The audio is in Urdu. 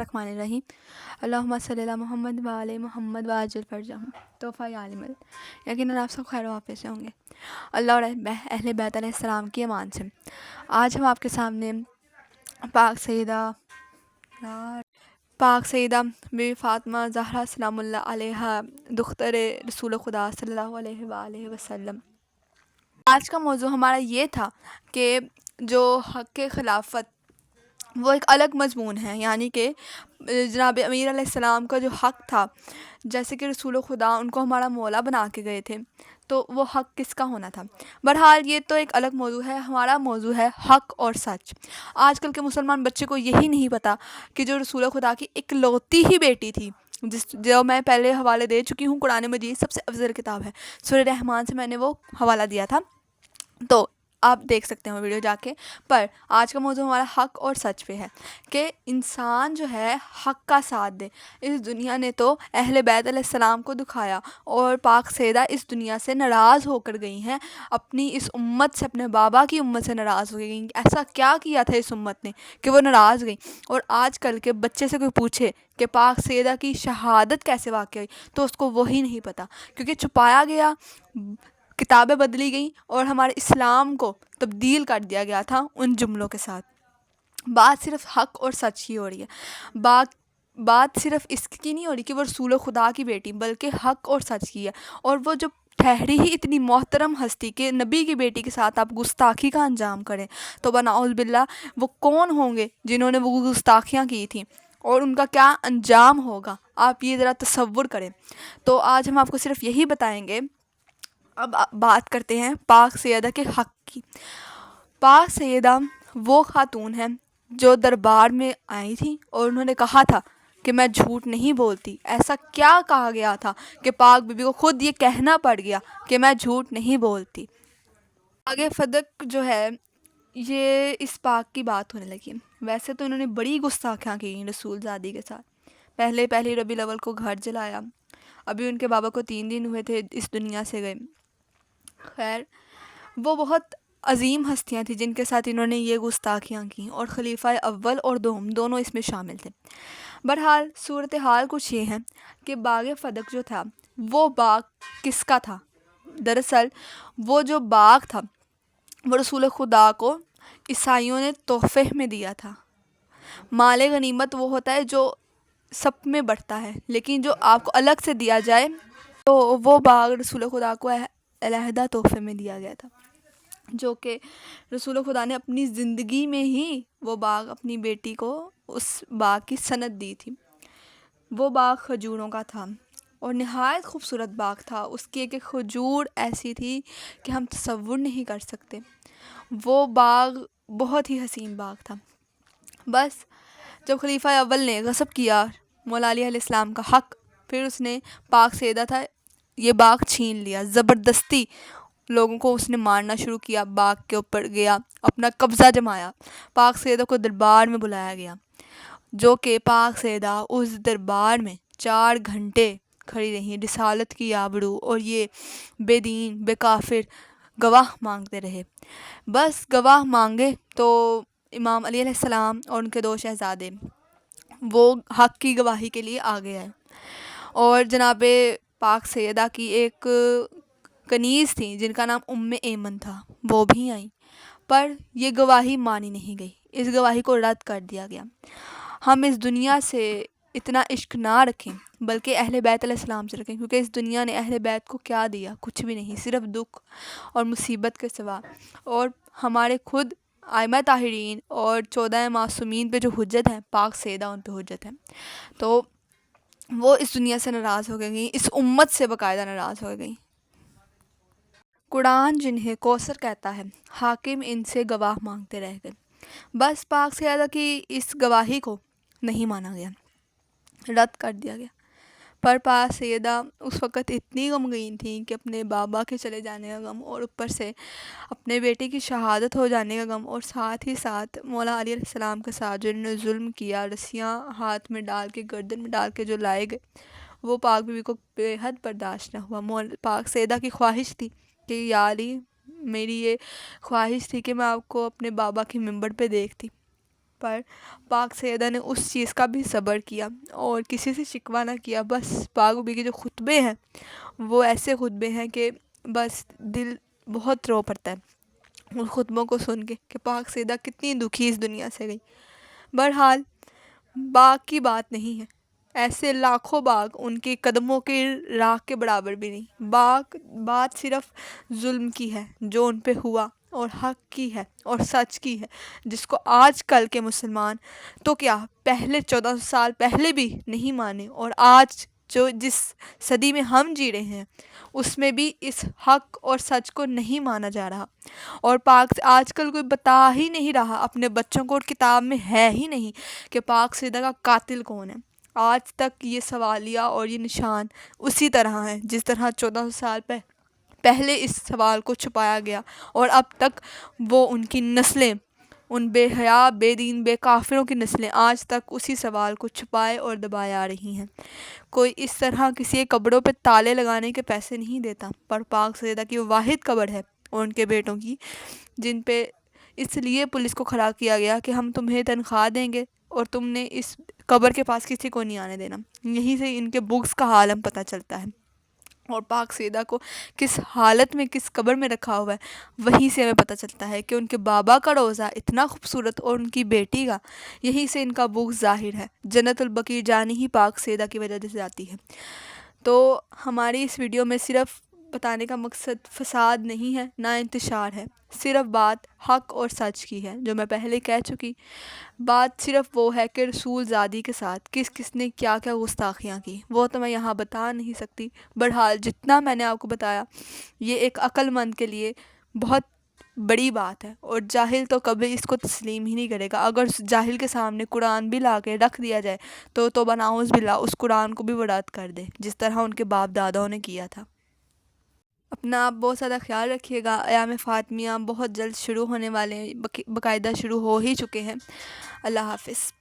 الرحمن الرحیم اللہم صلی علی محمد و علی محمد واجل فرجہم تحفہ عالم یقیناً آپ سب خیر و عافیت سے ہوں گے اللہ اور اہل بیت علیہ السلام کی امان سے۔ آج ہم آپ کے سامنے پاک سیدہ بی فاطمہ زہرا سلام اللہ علیہا دختر رسول خدا صلی اللہ علیہ وآلہ وسلم، آج کا موضوع ہمارا یہ تھا کہ جو حق خلافت وہ ایک الگ مضمون ہے، یعنی کہ جناب امیر علیہ السلام کا جو حق تھا، جیسے کہ رسول خدا ان کو ہمارا مولا بنا کے گئے تھے، تو وہ حق کس کا ہونا تھا۔ بہرحال یہ تو ایک الگ موضوع ہے، ہمارا موضوع ہے حق اور سچ۔ آج کل کے مسلمان بچے کو یہی نہیں پتہ کہ جو رسول خدا کی اکلوتی ہی بیٹی تھی، جو میں پہلے حوالے دے چکی ہوں، قرآن مجید سب سے افضل کتاب ہے، سورہ رحمان سے میں نے وہ حوالہ دیا تھا، تو آپ دیکھ سکتے ہیں وہ ویڈیو جا کے۔ پر آج کا موضوع ہمارا حق اور سچ پہ ہے کہ انسان جو ہے حق کا ساتھ دے۔ اس دنیا نے تو اہل بیت علیہ السلام کو دکھایا، اور پاک سیدہ اس دنیا سے ناراض ہو کر گئی ہیں، اپنی اس امت سے، اپنے بابا کی امت سے ناراض ہو گئی۔ ایسا کیا کیا تھا اس امت نے کہ وہ ناراض گئی؟ اور آج کل کے بچے سے کوئی پوچھے کہ پاک سیدہ کی شہادت کیسے واقع ہوئی، تو اس کو وہی نہیں پتہ، کیونکہ چھپایا گیا، کتابیں بدلی گئیں، اور ہمارے اسلام کو تبدیل کر دیا گیا تھا ان جملوں کے ساتھ۔ بات صرف حق اور سچ کی ہو رہی ہے، بات صرف اس کی نہیں ہو رہی کہ وہ رسول خدا کی بیٹی، بلکہ حق اور سچ کی ہے۔ اور وہ جو ٹھہری ہی اتنی محترم ہستی کہ نبی کی بیٹی کے ساتھ آپ گستاخی کا انجام کریں، تو بنعوذ باللہ وہ کون ہوں گے جنہوں نے وہ گستاخیاں کی تھیں، اور ان کا کیا انجام ہوگا، آپ یہ ذرا تصور کریں۔ تو آج ہم آپ کو صرف یہی بتائیں گے۔ اب بات کرتے ہیں پاک سیدہ کے حق کی۔ پاک سیدہ وہ خاتون ہیں جو دربار میں آئی تھیں، اور انہوں نے کہا تھا کہ میں جھوٹ نہیں بولتی۔ ایسا کیا کہا گیا تھا کہ پاک بی بی کو خود یہ کہنا پڑ گیا کہ میں جھوٹ نہیں بولتی۔ آگے فدق جو ہے، یہ اس پاک کی بات ہونے لگی۔ ویسے تو انہوں نے بڑی گستاخیاں کی رسول زادی کے ساتھ۔ پہلے ربیع الاول کو گھر جلایا، ابھی ان کے بابا کو 3 دن ہوئے تھے اس دنیا سے گئے۔ خیر، وہ بہت عظیم ہستیاں تھیں جن کے ساتھ انہوں نے یہ گستاخیاں کیں، اور خلیفہ اول اور دوم دونوں اس میں شامل تھے۔ بہرحال صورتحال کچھ یہ ہے کہ باغ فدق جو تھا، وہ باغ کس کا تھا؟ دراصل وہ جو باغ تھا وہ رسول خدا کو عیسائیوں نے تحفے میں دیا تھا۔ مال غنیمت وہ ہوتا ہے جو سب میں بڑھتا ہے، لیکن جو آپ کو الگ سے دیا جائے، تو وہ باغ رسول خدا کو علیحدہ تحفے میں دیا گیا تھا، جو کہ رسول خدا نے اپنی زندگی میں ہی وہ باغ اپنی بیٹی کو اس باغ کی سند دی تھی۔ وہ باغ کھجوروں کا تھا، اور نہایت خوبصورت باغ تھا۔ اس کی ایک کھجور ایسی تھی کہ ہم تصور نہیں کر سکتے۔ وہ باغ بہت ہی حسین باغ تھا۔ بس جب خلیفہ اول نے غصب کیا مولا علی علیہ السلام کا حق، پھر اس نے پاک سیدہ تھا یہ باغ چھین لیا، زبردستی لوگوں کو اس نے مارنا شروع کیا، باغ کے اوپر گیا، اپنا قبضہ جمایا۔ پاک سیدہ کو دربار میں بلایا گیا، جو کہ پاک سیدہ اس دربار میں 4 گھنٹے کھڑی رہیں، رسالت کی آبرو اور یہ بے دین بے کافر گواہ مانگتے رہے۔ بس گواہ مانگے تو امام علی علیہ السلام اور ان کے 2 شہزادے وہ حق کی گواہی کے لیے آ گئے، اور جناب پاک سیدہ کی ایک کنیز تھی جن کا نام ایمن تھا، وہ بھی آئیں، پر یہ گواہی مانی نہیں گئی، اس گواہی کو رد کر دیا گیا۔ ہم اس دنیا سے اتنا عشق نہ رکھیں، بلکہ اہل بیت علیہ السلام سے رکھیں، کیونکہ اس دنیا نے اہل بیت کو کیا دیا؟ کچھ بھی نہیں، صرف دکھ اور مصیبت کے سوا۔ اور ہمارے خود ائمہ طاہرین اور 14 معصومین پہ جو حجت ہے، پاک سیدہ ان پہ حجت ہے، تو وہ اس دنیا سے ناراض ہو گئیں، اس امت سے باقاعدہ ناراض ہو گئیں۔ قرآن جنہیں کوثر کہتا ہے، حاکم ان سے گواہ مانگتے رہ گئے۔ بس پاک سیدہ کی اس گواہی کو نہیں مانا گیا، رد کر دیا گیا۔ پر پاک سیدہ اس وقت اتنی غمگین تھیں کہ اپنے بابا کے چلے جانے کا غم، اور اوپر سے اپنے بیٹے کی شہادت ہو جانے کا غم، اور ساتھ ہی ساتھ مولا علی علیہ السلام کے ساتھ جو انہوں نے ظلم کیا، رسیاں ہاتھ میں ڈال کے، گردن میں ڈال کے جو لائے گئے، وہ پاک بیوی کو بے حد برداشت نہ ہوا۔ پاک سیدہ کی خواہش تھی کہ یا علی، میری یہ خواہش تھی کہ میں آپ کو اپنے بابا کے منبر پہ دیکھتی، پر پاک سیدہ نے اس چیز کا بھی صبر کیا اور کسی سے شکوہ نہ کیا. بس پاک بی کے جو خطبے ہیں وہ ایسے خطبے ہیں کہ بس دل بہت رو پڑتا ہے ان خطبوں کو سن کے کہ پاک سیدہ کتنی دکھی اس دنیا سے گئی. بہرحال باغ کی بات نہیں ہے، ایسے لاکھوں باغ ان کے قدموں کے راکھ کے برابر بھی نہیں. بات صرف ظلم کی ہے جو ان پہ ہوا، اور حق کی ہے اور سچ کی ہے، جس کو آج کل کے مسلمان تو کیا پہلے 1400 سال پہلے بھی نہیں مانے، اور آج جس صدی میں ہم جی رہے ہیں اس میں بھی اس حق اور سچ کو نہیں مانا جا رہا. اور آج کل کوئی بتا ہی نہیں رہا اپنے بچوں کو، اور کتاب میں ہے ہی نہیں کہ پاک سیدہ کا قاتل کون ہے. آج تک یہ سوالیہ اور یہ نشان اسی طرح ہیں جس طرح 1400 سال پہلے اس سوال کو چھپایا گیا، اور اب تک وہ ان کی نسلیں، ان بے حیا بے دین بے کافروں کی نسلیں آج تک اسی سوال کو چھپائے اور دبائے آ رہی ہیں. کوئی اس طرح کسی قبروں پہ تالے لگانے کے پیسے نہیں دیتا، پر پاک سیدہ کی واحد قبر ہے اور ان کے بیٹوں کی، جن پہ اس لیے پولیس کو کھڑا کیا گیا کہ ہم تمہیں تنخواہ دیں گے اور تم نے اس قبر کے پاس کسی کو نہیں آنے دینا. یہیں سے ان کے بغض کا عالم پتہ چلتا ہے، اور پاک سیدہ کو کس حالت میں کس قبر میں رکھا ہوا ہے وہیں سے ہمیں پتہ چلتا ہے کہ ان کے بابا کا روضہ اتنا خوبصورت اور ان کی بیٹی کا، یہیں سے ان کا بغض ظاہر ہے. جنت البقیع جانی ہی پاک سیدہ کی وجہ سے جاتی ہے. تو ہماری اس ویڈیو میں صرف بتانے کا مقصد فساد نہیں ہے، نہ انتشار ہے، صرف بات حق اور سچ کی ہے. جو میں پہلے کہہ چکی، بات صرف وہ ہے کہ رسول زادی کے ساتھ کس کس نے کیا کیا گستاخیاں کی، وہ تو میں یہاں بتا نہیں سکتی. بہرحال جتنا میں نے آپ کو بتایا یہ ایک عقل مند کے لیے بہت بڑی بات ہے، اور جاہل تو کبھی اس کو تسلیم ہی نہیں کرے گا. اگر جاہل کے سامنے قرآن بھی لا کے رکھ دیا جائے تو توبہ نعوذ باللہ اس قرآن کو بھی وہ رد کر دے، جس طرح ان کے باپ داداؤں نے کیا تھا. اپنا آپ بہت زیادہ خیال رکھیے گا. ایام فاطمیہ بہت جلد شروع ہونے والے ہیں، باقاعدہ شروع ہو ہی چکے ہیں. اللہ حافظ.